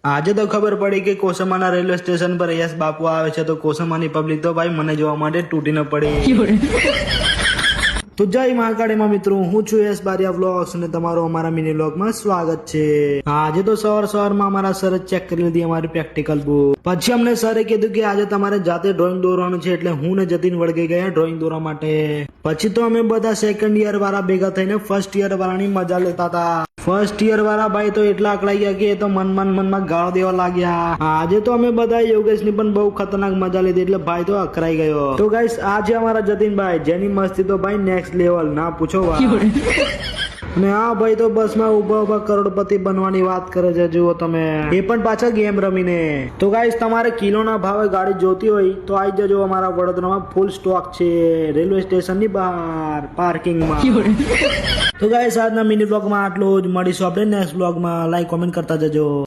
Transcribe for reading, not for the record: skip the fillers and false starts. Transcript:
આજે તો ખબર પડી કે કોસમાના રેલવે સ્ટેશન પર યસ બાપુ આવે છે તો કોસમાની પબ્લિક તો ભાઈ મને જોવા માટે તૂટી ન પડી. તો જય મહાકાળીમાં મિત્રો, હું છું યસ બારિયા વ્લોગ્સ અને તમારું અમારા મિની વ્લોગમાં સ્વાગત છે. આજે તો સવારમાં અમારા સરે ચેક કરી લીધી અમારી પ્રેક્ટિકલ બુક. પછી અમને સરે કીધું કે આજે તમારે જાતે ડ્રોઈંગ દોરવાનું છે, એટલે હું ને જતીન વળગી ગયા ડ્રોઈંગ દોરવા માટે. પછી તો અમે બધા સેકન્ડ યર વાળા ભેગા થઈને ફર્સ્ટ યર વાળાની મજા લેતા હતા. ફર્સ્ટ યર વાળા ભાઈ તો એટલા અકળાઈ ગયા કે એ તો મનમાં ગાળો દેવા લાગ્યા. આજે તો અમે બધા યોગેશની પણ બહુ ખતરનાક મજા લીધી, એટલે ભાઈ તો અકળાઈ ગયો. તો ગાઈસ આ છે અમારા જતીનભાઈ, જેની મસ્તી તો ભાઈ નેક્સ્ટ લેવલ, ના પૂછો વાત. અને આ ભાઈ તો બસમાં ઉભા કરોડપતિ બનવાની વાત કરે છે, જુઓ તમે, એ પણ પાછા ગેમ રમીને. તો ગાઈસ તમારે કિલોના ભાવે ગાડી જોતી હોય તો આવી જજો, અમારા વડોદરામાં ફૂલ સ્ટોક છે રેલવે સ્ટેશનની બહાર પાર્કિંગમાં. તો ગાઈસ આજના મિની બ્લોગમાં આટલું જ. મળીશું આપણે નેક્સ્ટ બ્લોગમાં. લાઈક કોમેન્ટ કરતા જજો.